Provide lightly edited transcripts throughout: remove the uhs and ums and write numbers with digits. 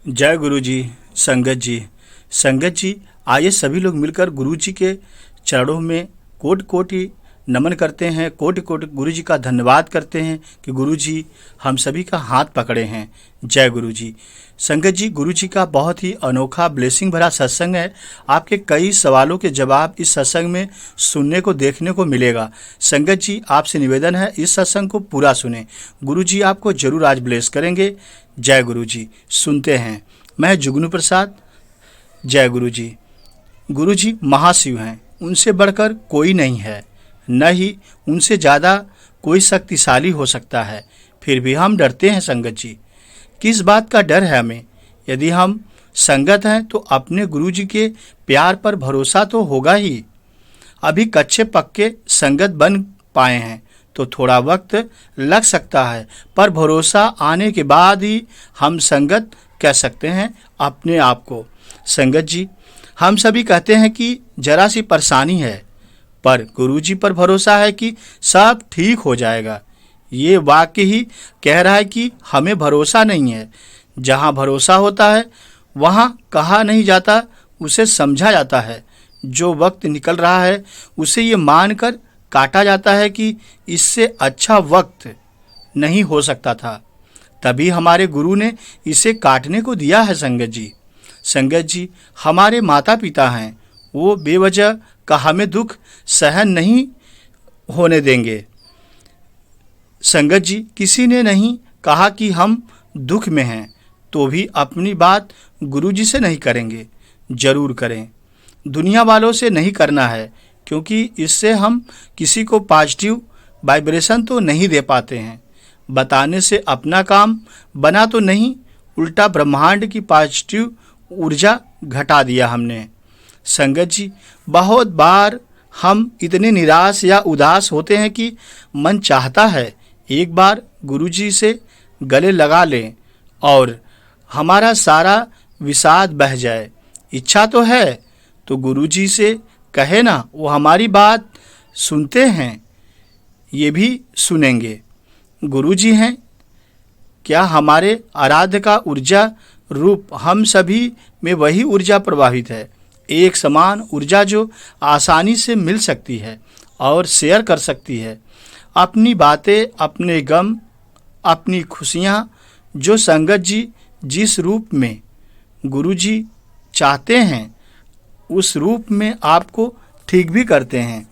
जय गुरु जी। संगत जी आइए सभी लोग मिलकर गुरु जी के चरणों में कोटि कोटि नमन करते हैं। कोटि कोटि गुरु जी का धन्यवाद करते हैं कि गुरु जी हम सभी का हाथ पकड़े हैं। जय गुरु जी। संगत जी, गुरु जी का बहुत ही अनोखा ब्लेसिंग भरा सत्संग है। आपके कई सवालों के जवाब इस सत्संग में सुनने को देखने को मिलेगा। संगत जी, आपसे निवेदन है इस सत्संग को पूरा सुने। गुरु जी आपको जरूर आज ब्लेस करेंगे। जय गुरु जी। सुनते हैं। मैं जुगनू प्रसाद। जय गुरु जी। गुरु जी महाशिव हैं, उनसे बढ़कर कोई नहीं है, न ही उनसे ज़्यादा कोई शक्तिशाली हो सकता है। फिर भी हम डरते हैं संगत जी। किस बात का डर है हमें? यदि हम संगत हैं तो अपने गुरु जी के प्यार पर भरोसा तो होगा ही। अभी कच्चे पक्के संगत बन पाए हैं तो थोड़ा वक्त लग सकता है, पर भरोसा आने के बाद ही हम संगत कह सकते हैं अपने आप को। संगत जी, हम सभी कहते हैं कि जरा सी परेशानी है, पर गुरु जी पर भरोसा है कि सब ठीक हो जाएगा। ये वाक्य ही कह रहा है कि हमें भरोसा नहीं है। जहाँ भरोसा होता है वहाँ कहा नहीं जाता, उसे समझा जाता है। जो वक्त निकल रहा है उसे ये मानकर काटा जाता है कि इससे अच्छा वक्त नहीं हो सकता था, तभी हमारे गुरु ने इसे काटने को दिया है। संगत जी हमारे माता पिता हैं, वो बेवजह का हमें दुख सहन नहीं होने देंगे। संगत जी, किसी ने नहीं कहा कि हम दुख में हैं, तो भी अपनी बात गुरु जी से नहीं करेंगे। जरूर करें। दुनिया वालों से नहीं करना है, क्योंकि इससे हम किसी को पॉजिटिव वाइब्रेशन तो नहीं दे पाते हैं। बताने से अपना काम बना तो नहीं, उल्टा ब्रह्मांड की पॉजिटिव ऊर्जा घटा दिया हमने। संगत जी, बहुत बार हम इतने निराश या उदास होते हैं कि मन चाहता है एक बार गुरु जी से गले लगा लें और हमारा सारा विषाद बह जाए। इच्छा तो है तो गुरु जी से कहे ना, वो हमारी बात सुनते हैं, ये भी सुनेंगे। गुरु जी हैं क्या हमारे आराध्य का ऊर्जा रूप। हम सभी में वही ऊर्जा प्रवाहित है, एक समान ऊर्जा जो आसानी से मिल सकती है और शेयर कर सकती है। अपनी बातें, अपने गम, अपनी खुशियाँ, जो संगत जी जिस रूप में गुरु जी चाहते हैं उस रूप में आपको ठीक भी करते हैं।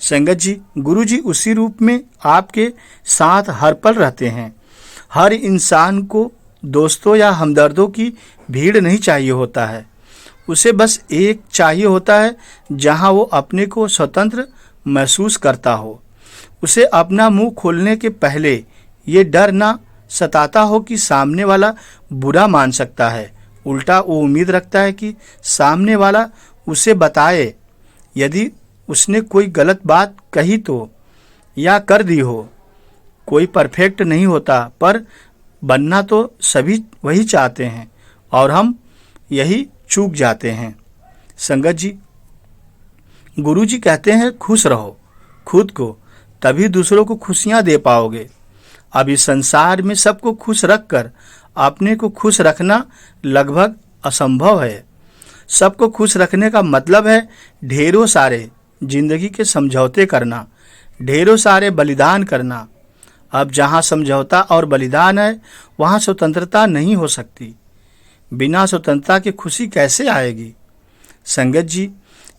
संगत जी, गुरु जी उसी रूप में आपके साथ हर पल रहते हैं। हर इंसान को दोस्तों या हमदर्दों की भीड़ नहीं चाहिए होता है, उसे बस एक चाहिए होता है जहां वो अपने को स्वतंत्र महसूस करता हो। उसे अपना मुंह खोलने के पहले ये डर ना सताता हो कि सामने वाला बुरा मान सकता है। उल्टा वो उम्मीद रखता है कि सामने वाला उसे बताए यदि उसने कोई गलत बात कही तो या कर दी हो। कोई परफेक्ट नहीं होता, पर बनना तो सभी वही चाहते हैं और हम यही चूक जाते हैं। संगत जी, गुरु जी कहते हैं खुश रहो खुद को, तभी दूसरों को खुशियां दे पाओगे। अब इस संसार में सबको खुश रखकर अपने को खुश रखना लगभग असंभव है। सबको खुश रखने का मतलब है ढेरों सारे जिंदगी के समझौते करना, ढेरों सारे बलिदान करना। अब जहाँ समझौता और बलिदान है वहाँ स्वतंत्रता नहीं हो सकती। बिना स्वतंत्रता के खुशी कैसे आएगी? संगत जी,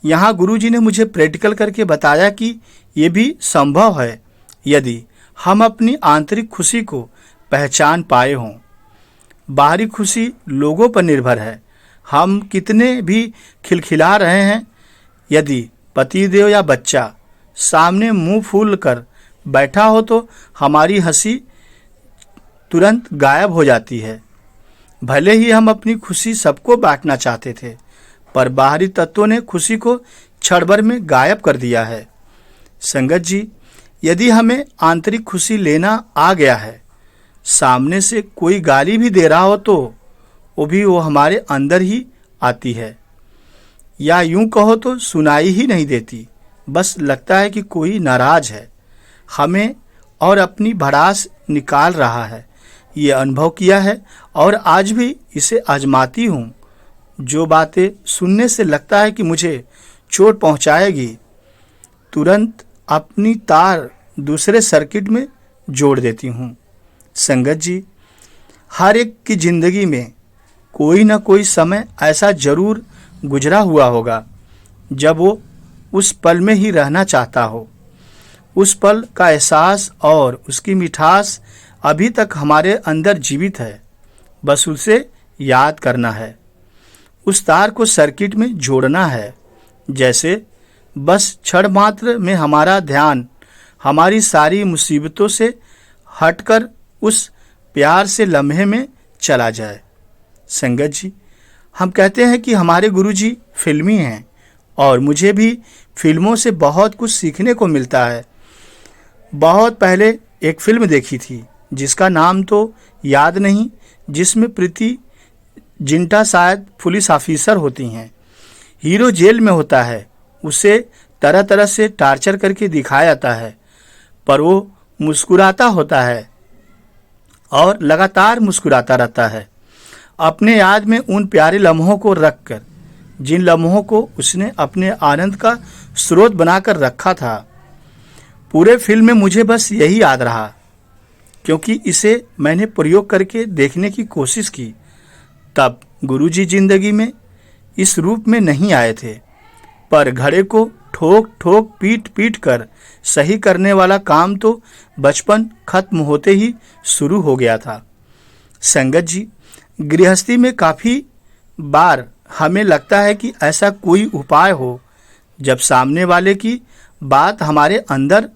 यहाँ गुरु जी ने मुझे प्रैक्टिकल करके बताया कि ये भी संभव है यदि हम अपनी आंतरिक खुशी को पहचान पाए हों। बाहरी खुशी लोगों पर निर्भर है, हम कितने भी खिलखिला रहे हैं। यदि पतिदेव या बच्चा सामने मुंह फूल कर बैठा हो तो हमारी हंसी तुरंत गायब हो जाती है। भले ही हम अपनी खुशी सबको बांटना चाहते थे, पर बाहरी तत्वों ने खुशी को क्षण भर में गायब कर दिया है। संगत जी, यदि हमें आंतरिक खुशी लेना आ गया है, सामने से कोई गाली भी दे रहा हो तो वो हमारे अंदर ही आती है, या यूं कहो तो सुनाई ही नहीं देती। बस लगता है कि कोई नाराज है, हमें और अपनी भड़ास निकाल रहा है। ये अनुभव किया है और आज भी इसे आजमाती हूँ। जो बातें सुनने से लगता है कि मुझे चोट पहुँचाएगी, तुरंत अपनी तार दूसरे सर्किट में जोड़ देती हूँ। संगत जी, हर एक की जिंदगी में कोई ना कोई समय ऐसा जरूर गुजरा हुआ होगा जब वो उस पल में ही रहना चाहता हो। उस पल का एहसास और उसकी मिठास अभी तक हमारे अंदर जीवित है, बस उसे याद करना है, उस तार को सर्किट में जोड़ना है। जैसे बस क्षण मात्र में हमारा ध्यान हमारी सारी मुसीबतों से हटकर उस प्यार से लम्हे में चला जाए। संगत जी, हम कहते हैं कि हमारे गुरुजी फिल्मी हैं और मुझे भी फिल्मों से बहुत कुछ सीखने को मिलता है। बहुत पहले एक फिल्म देखी थी जिसका नाम तो याद नहीं, जिसमें प्रीति जिंटा शायद पुलिस ऑफिसर होती हैं। हीरो जेल में होता है, उसे तरह तरह से टार्चर करके दिखाया जाता है, पर वो मुस्कुराता होता है और लगातार मुस्कुराता रहता है, अपने याद में उन प्यारे लम्हों को रखकर, जिन लम्हों को उसने अपने आनंद का स्रोत बनाकर रखा था। पूरे फिल्म में मुझे बस यही याद रहा, क्योंकि इसे मैंने प्रयोग करके देखने की कोशिश की। तब गुरुजी जिंदगी में इस रूप में नहीं आए थे, पर घड़े को ठोक ठोक पीट पीट कर सही करने वाला काम तो बचपन खत्म होते ही शुरू हो गया था। संगत जी, गृहस्थी में काफ़ी बार हमें लगता है कि ऐसा कोई उपाय हो जब सामने वाले की बात हमारे अंदर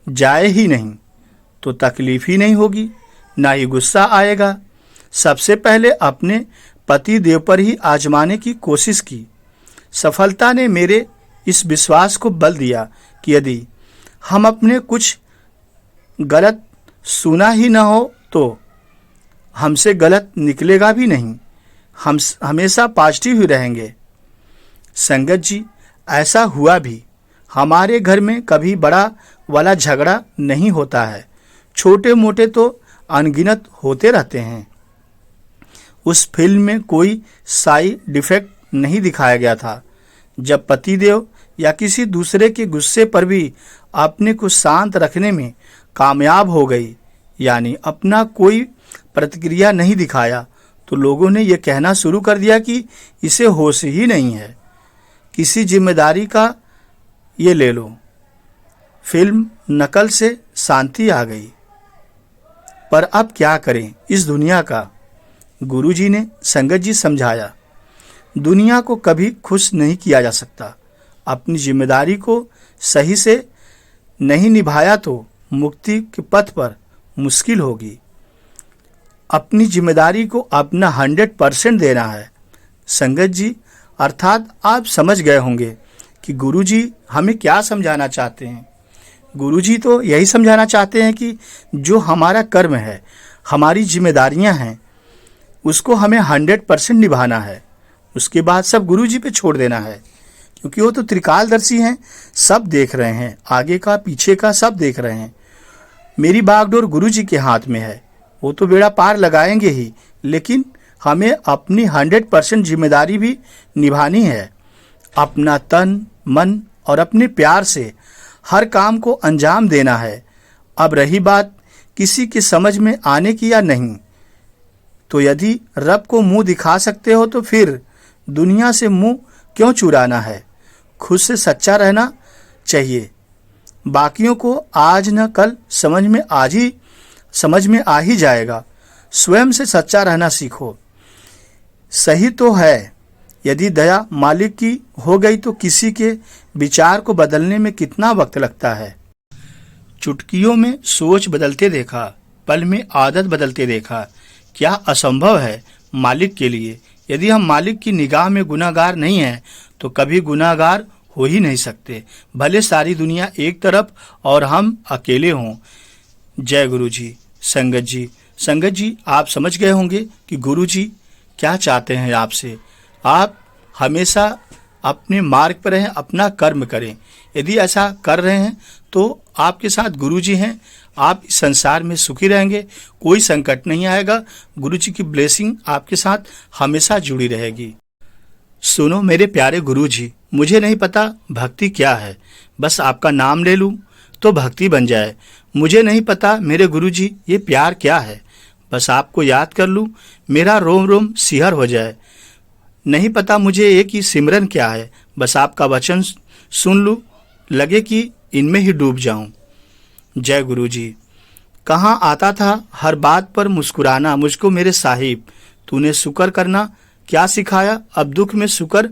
जाए ही नहीं तो तकलीफ ही नहीं होगी, ना ही गुस्सा आएगा। सबसे पहले अपने पति देव पर ही आजमाने की कोशिश की। सफलता ने मेरे इस विश्वास को बल दिया कि यदि हम अपने कुछ गलत सुना ही ना हो तो हमसे गलत निकलेगा भी नहीं, हम हमेशा पॉजिटिव ही रहेंगे। संगत जी, ऐसा हुआ भी। हमारे घर में कभी बड़ा वाला झगड़ा नहीं होता है, छोटे मोटे तो अनगिनत होते रहते हैं। उस फिल्म में कोई साइड डिफेक्ट नहीं दिखाया गया था। जब पतिदेव या किसी दूसरे के गुस्से पर भी अपने को शांत रखने में कामयाब हो गई, यानी अपना कोई प्रतिक्रिया नहीं दिखाया, तो लोगों ने यह कहना शुरू कर दिया कि इसे होश ही नहीं है, किसी जिम्मेदारी का ये ले लो। फिल्म नकल से शांति आ गई। पर अब क्या करें इस दुनिया का? गुरुजी ने संगत जी समझाया, दुनिया को कभी खुश नहीं किया जा सकता। अपनी जिम्मेदारी को सही से नहीं निभाया तो मुक्ति के पथ पर मुश्किल होगी। अपनी जिम्मेदारी को अपना 100% देना है। संगत जी, अर्थात आप समझ गए होंगे कि गुरुजी हमें क्या समझाना चाहते हैं। गुरुजी तो यही समझाना चाहते हैं कि जो हमारा कर्म है, हमारी जिम्मेदारियां हैं, उसको हमें 100% निभाना है। उसके बाद सब गुरुजी पे छोड़ देना है, क्योंकि वो तो त्रिकालदर्शी हैं, सब देख रहे हैं, आगे का पीछे का सब देख रहे हैं। मेरी बागडोर गुरुजी के हाथ में है, वो तो बेड़ा पार लगाएंगे ही, लेकिन हमें अपनी 100% जिम्मेदारी भी निभानी है। अपना तन मन और अपने प्यार से हर काम को अंजाम देना है। अब रही बात किसी की समझ में आने की या नहीं, तो यदि रब को मुंह दिखा सकते हो तो फिर दुनिया से मुंह क्यों चुराना है। खुद से सच्चा रहना चाहिए। बाकियों को आज न कल समझ में आ ही जाएगा। स्वयं से सच्चा रहना सीखो। सही तो है, यदि दया मालिक की हो गई तो किसी के विचार को बदलने में कितना वक्त लगता है। चुटकियों में सोच बदलते देखा, पल में आदत बदलते देखा। क्या असंभव है मालिक के लिए? यदि हम मालिक की निगाह में गुनाहगार नहीं हैं तो कभी गुनाहगार हो ही नहीं सकते, भले सारी दुनिया एक तरफ और हम अकेले हों। जय गुरु जी। संगत जी, आप समझ गए होंगे कि गुरु जी क्या चाहते हैं आपसे। आप हमेशा अपने मार्ग पर रहें, अपना कर्म करें। यदि ऐसा कर रहे हैं तो आपके साथ गुरुजी हैं, आप इस संसार में सुखी रहेंगे, कोई संकट नहीं आएगा। गुरुजी की ब्लेसिंग आपके साथ हमेशा जुड़ी रहेगी। सुनो मेरे प्यारे गुरुजी, मुझे नहीं पता भक्ति क्या है, बस आपका नाम ले लूं तो भक्ति बन जाए। मुझे नहीं पता मेरे गुरुजी ये प्यार क्या है, बस आपको याद कर लूं मेरा रोम रोम सिहर हो जाए। नहीं पता मुझे एक ही सिमरन क्या है, बस आपका वचन सुन लूं लगे कि इनमें ही डूब जाऊं। जय गुरुजी। कहाँ आता था हर बात पर मुस्कुराना, मुझको मेरे साहिब तूने शुक्र करना क्या सिखाया, अब दुख में शुक्र